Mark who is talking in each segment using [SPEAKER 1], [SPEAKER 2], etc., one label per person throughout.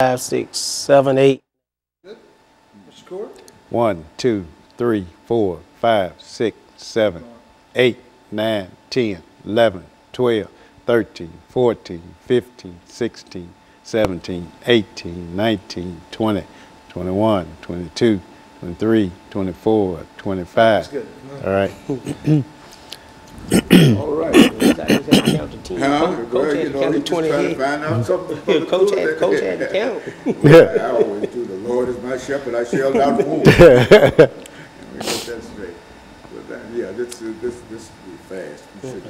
[SPEAKER 1] 5, 6, 7, 8.
[SPEAKER 2] Good. Mr. Court?
[SPEAKER 3] 1, 2, 3, 4, 5, 6, 7, 8, 9, 10, 11, 12, 13, 14, 15, 16, 17, 18, 19, 20, 21, 22, 23, 24, 25.
[SPEAKER 2] That's good.
[SPEAKER 3] All right.
[SPEAKER 2] All right.
[SPEAKER 1] Coach had to count to 10. Coach had to count to 20
[SPEAKER 2] Trying to
[SPEAKER 1] head.
[SPEAKER 2] find out something.
[SPEAKER 1] Coach had to count.
[SPEAKER 2] I always do. The Lord is my shepherd. I shall not want. And we get that straight. But then, yeah, this will be fast. We should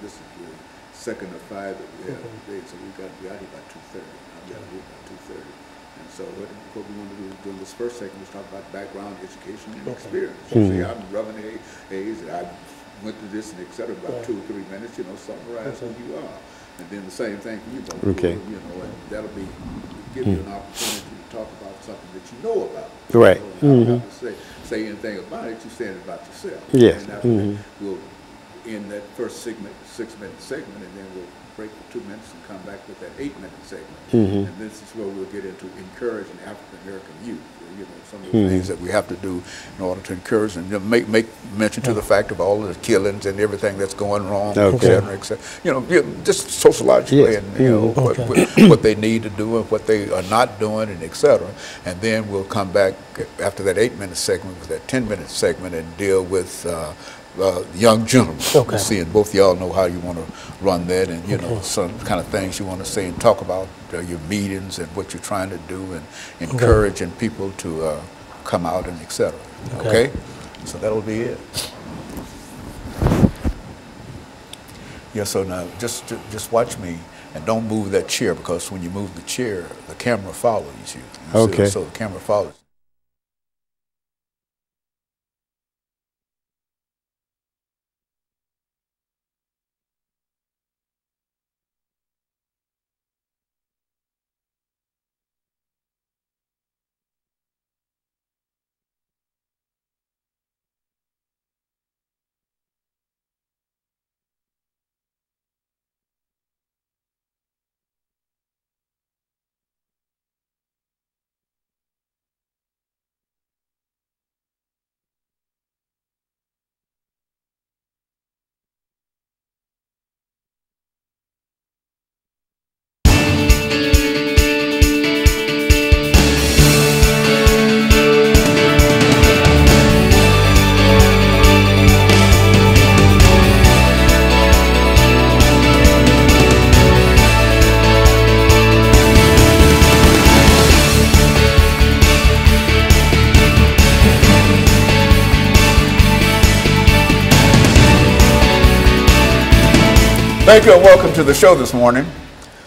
[SPEAKER 2] this is the second of 5 that we have today, so we got to be out here by 2:30. I've got to be by 2:30. And so what we want to do during this first segment is talk about background, education, and experience. So say I'm Reverend Hayes, and I went to this and et cetera, about 2 or 3 minutes, summarize who you are. And then the same thing for you, Brother.
[SPEAKER 3] Okay.
[SPEAKER 2] And that'll give you an opportunity to talk about something that you know about.
[SPEAKER 3] Right.
[SPEAKER 2] So you don't have to say anything about it, you're saying it about yourself.
[SPEAKER 3] Yes.
[SPEAKER 2] And after that, we'll end that first 6-minute segment, and then we'll break for 2 minutes and come back with that 8-minute segment. And this is where we'll get into encouraging African-American youth. Some of the things that we have to do in order to encourage and make mention to the fact of all the killings and everything that's going wrong, et cetera, et cetera. Just sociologically, and what they need to do and what they are not doing, and et cetera. And then we'll come back after that 8-minute segment with that 10-minute segment and deal with young gentlemen.
[SPEAKER 1] Okay.
[SPEAKER 2] See, and both of y'all know how you want to run that, and some kind of things you want to say and talk about your meetings and what you're trying to do, and encouraging people to come out and et cetera. Okay? So that'll be it. Yeah. So now just watch me and don't move that chair, because when you move the chair, the camera follows you.
[SPEAKER 3] Okay.
[SPEAKER 2] So the camera follows. Thank you and welcome to the show this morning.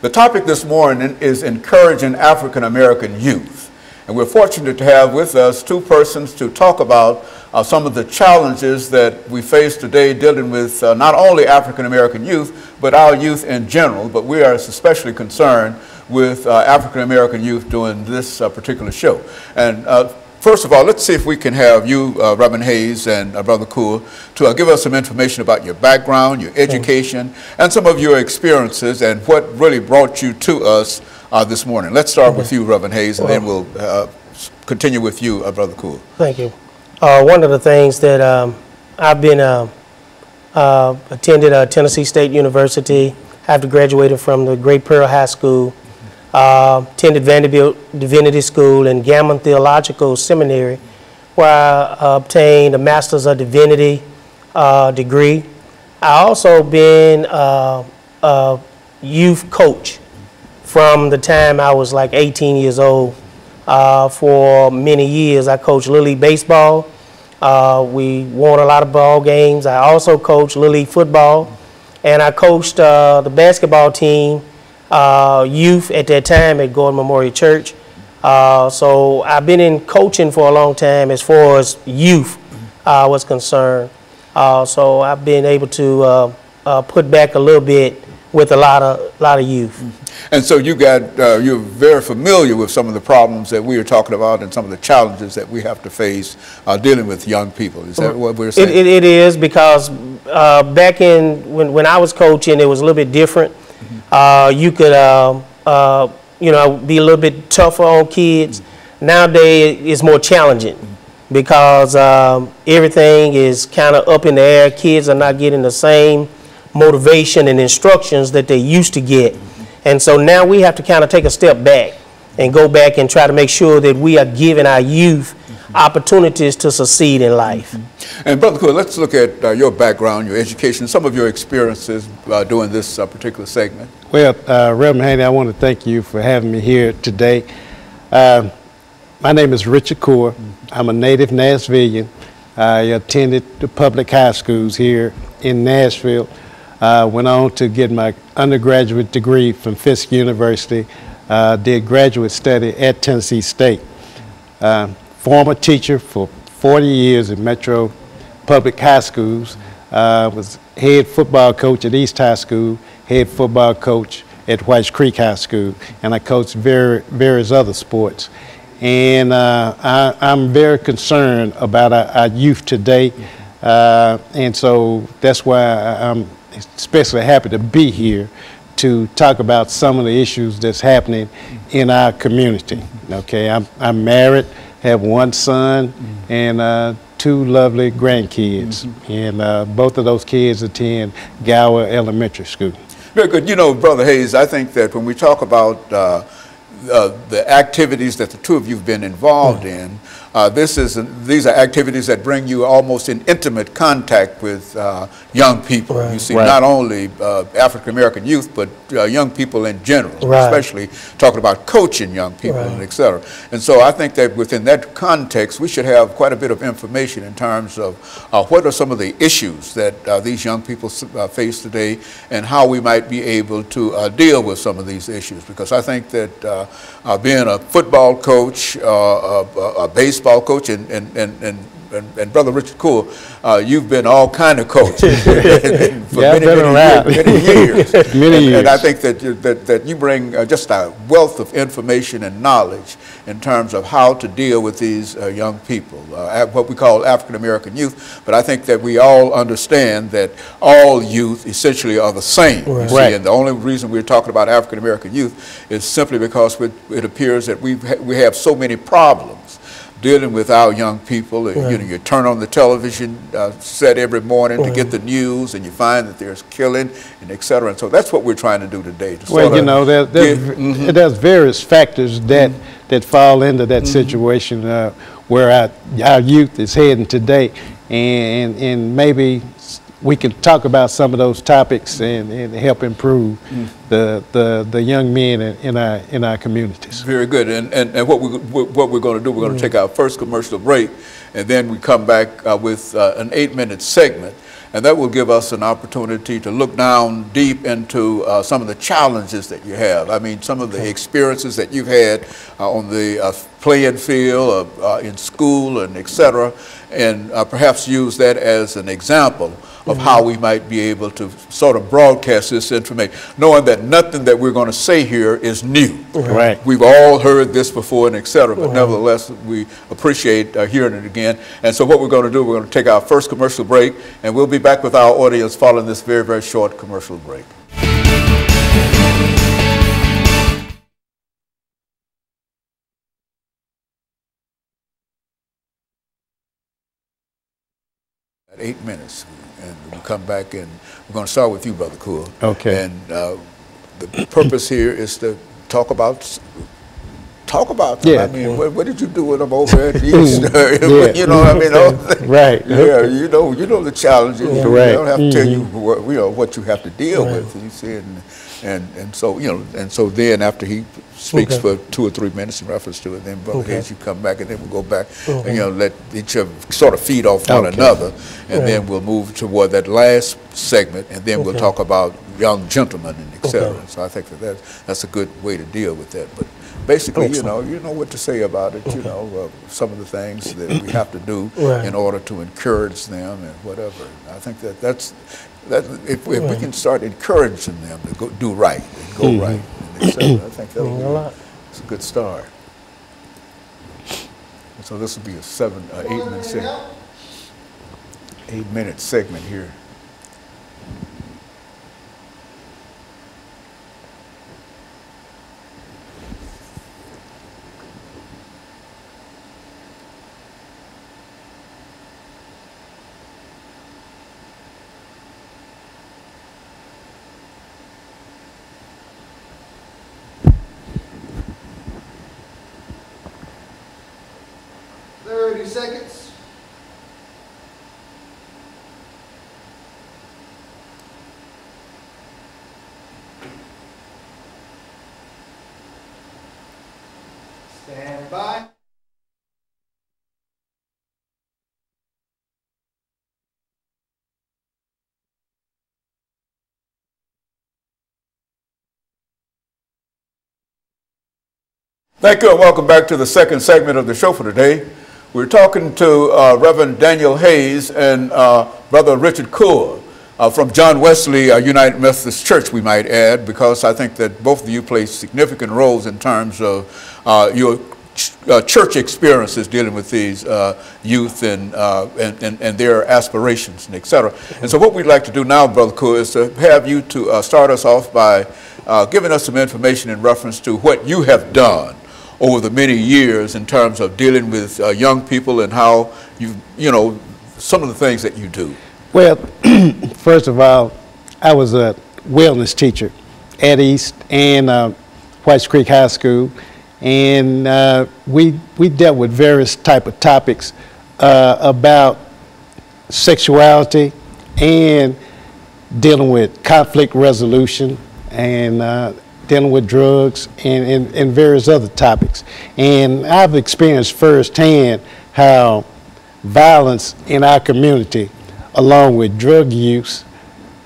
[SPEAKER 2] The topic this morning is encouraging African American youth. And we're fortunate to have with us 2 persons to talk about some of the challenges that we face today dealing with not only African American youth, but our youth in general. But we are especially concerned with African American youth doing this particular show. And first of all, let's see if we can have you, Reverend Hayes and Brother Coure, to give us some information about your background, your education, and some of your experiences and what really brought you to us this morning. Let's start with you, Reverend Hayes, and then we'll continue with you, Brother Coure.
[SPEAKER 1] Thank you. One of the things that I've been attended Tennessee State University after graduating from the Great Pearl High School. Attended Vanderbilt Divinity School and Gammon Theological Seminary, where I obtained a Master's of Divinity degree. I also been a youth coach from the time I was like 18 years old. For many years, I coached Little League baseball. We won a lot of ball games. I also coached Little League football, and I coached the basketball team. Youth at that time at Gordon Memorial Church. So I've been in coaching for a long time as far as youth was concerned. So I've been able to put back a little bit with a lot of youth.
[SPEAKER 2] And so you're very familiar with some of the problems that we are talking about and some of the challenges that we have to face dealing with young people. Is that what we're saying?
[SPEAKER 1] It is, because back when I was coaching, it was a little bit different. You could you know, be a little bit tougher on kids. Nowadays, it's more challenging because everything is kind of up in the air. Kids are not getting the same motivation and instructions that they used to get. And so now we have to kind of take a step back and go back and try to make sure that we are giving our youth opportunities to succeed in life.
[SPEAKER 2] And Brother Cool, let's look at your background, your education, some of your experiences doing this particular segment.
[SPEAKER 3] Well, Reverend Haney, I want to thank you for having me here today. My name is RCoure2. I'm a native Nashvilleian. I attended the public high schools here in Nashville. Went on to get my undergraduate degree from Fisk University. Did graduate study at Tennessee State. Former teacher for 40 years in Metro Public High Schools. Was head football coach at East High School, head football coach at Whites Creek High School, and I coached various other sports. And I'm very concerned about our youth today, and so that's why I'm especially happy to be here to talk about some of the issues that's happening in our community. Okay, I'm married, have one son, and 2 lovely grandkids, and both of those kids attend Gower Elementary School.
[SPEAKER 2] Very good. You know, Brother Hayes, I think that when we talk about the activities that the two of you have been involved in, these are activities that bring you almost in intimate contact with young people.
[SPEAKER 1] Right.
[SPEAKER 2] You see, not only African-American youth, but young people in general, especially talking about coaching young people, and et cetera. And so I think that within that context, we should have quite a bit of information in terms of what are some of the issues that these young people face today and how we might be able to deal with some of these issues. Because I think that being a football coach, a baseball coach, and Brother RCoure, you've been all kind of coaches for many years. And I think that you bring just a wealth of information and knowledge in terms of how to deal with these young people, what we call African American youth. But I think that we all understand that all youth essentially are the same. See, and the only reason we're talking about African American youth is simply because it appears that we have so many problems dealing with our young people. You know, you turn on the television set every morning to get the news, and you find that there's killing and et cetera. And so that's what we're trying to do today.
[SPEAKER 3] Well, you know, there's various factors that fall into that situation where our youth is heading today, and maybe we can talk about some of those topics and help improve the young men in our communities.
[SPEAKER 2] Very good. And what we're going to do, we're going to take our first commercial break, and then we come back with an 8-minute segment. And that will give us an opportunity to look down deep into some of the challenges that you have. I mean, some of the experiences that you've had on the playing field, in school, and et cetera, and perhaps use that as an example of how we might be able to sort of broadcast this information, knowing that nothing that we're going to say here is new. We've all heard this before and et cetera, but nevertheless, we appreciate hearing it again. And so what we're going to do, we're going to take our first commercial break, and we'll be back with our audience following this very, very short commercial break. At 8 minutes, and we'll come back, and we're going to start with you, Brother Cool.
[SPEAKER 3] Okay.
[SPEAKER 2] And the purpose here is to talk about them. I mean, what did you do with them over at East? You know, I mean, yeah, you know the challenges. We don't have to tell you what you have to deal with. You see, and so and so then after he speaks for 2 or 3 minutes in reference to it, then Brother Hayes, you come back, and then we'll go back and let each of sort of feed off one another, and then we'll move toward that last segment, and then we'll talk about young gentlemen and et cetera. So I think that's a good way to deal with that. But basically, you know what to say about it. You know, some of the things that we have to do in order to encourage them and whatever. I think that's if we can start encouraging them to do right and go right, and et cetera, I think that's a good start. And so this will be a 8-minute segment. 8-minute segment here.
[SPEAKER 3] seconds. Stand by.
[SPEAKER 2] Thank you and welcome back to the second segment of the show for today. We're talking to Reverend DHayes and Brother RCoure from John Wesley United Methodist Church, we might add, because I think that both of you play significant roles in terms of your church experiences dealing with these youth and their aspirations and et cetera. And so what we'd like to do now, Brother Coure, is to have you to start us off by giving us some information in reference to what you have done over the many years in terms of dealing with young people and how you know, some of the things that you do.
[SPEAKER 3] Well, first of all, I was a wellness teacher at East and Whites Creek High School, and we dealt with various type of topics about sexuality and dealing with conflict resolution and dealing with drugs and various other topics. And I've experienced firsthand how violence in our community, along with drug use,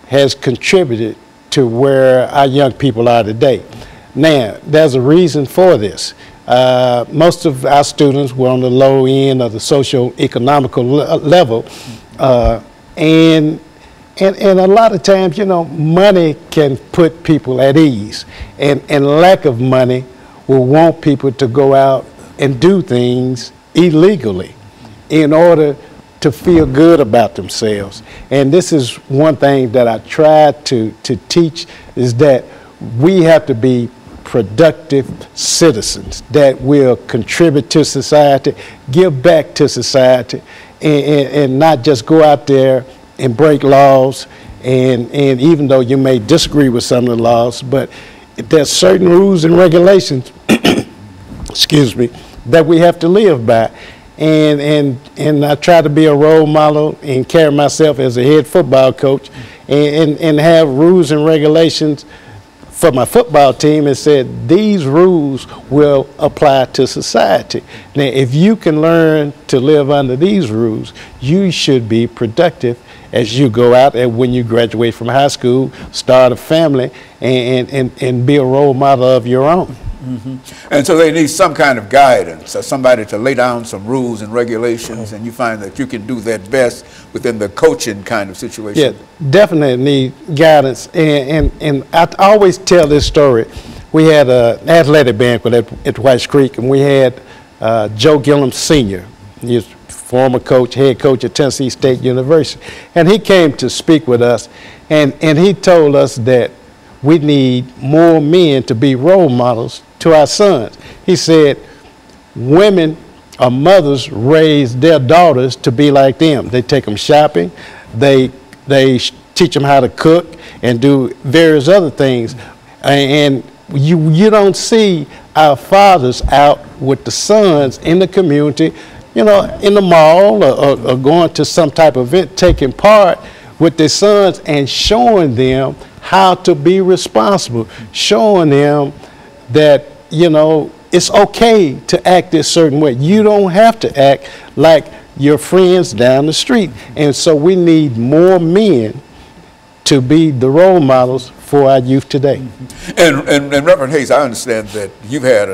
[SPEAKER 3] has contributed to where our young people are today. Now, there's a reason for this. Most of our students were on the low end of the socio-economical level, and a lot of times, you know, money can put people at ease, and lack of money will want people to go out and do things illegally in order to feel good about themselves. And this is one thing that I try to teach, is that we have to be productive citizens that will contribute to society, give back to society, and not just go out there and break laws, and even though you may disagree with some of the laws, but there's certain rules and regulations, excuse me, that we have to live by. And I try to be a role model and carry myself as a head football coach and have rules and regulations for my football team, and said these rules will apply to society. Now, if you can learn to live under these rules, you should be productive as you go out and when you graduate from high school, start a family, and be a role model of your own.
[SPEAKER 2] Mm-hmm. And so they need some kind of guidance, somebody to lay down some rules and regulations, and you find that you can do that best within the coaching kind of situation.
[SPEAKER 3] Yeah, definitely need guidance. And I always tell this story. We had an athletic banquet at Whites Creek, and we had Joe Gillum Sr., he's former coach, head coach at Tennessee State University. And he came to speak with us, and he told us that we need more men to be role models to our sons. He said women or mothers raise their daughters to be like them. They take them shopping, they teach them how to cook and do various other things. And you don't see our fathers out with the sons in the community, you know, in the mall or going to some type of event, taking part with their sons and showing them how to be responsible, showing them that, you know, it's okay to act this certain way. You don't have to act like your friends down the street. And so we need more men to be the role models for our youth today.
[SPEAKER 2] And Reverend Hayes, I understand that you've had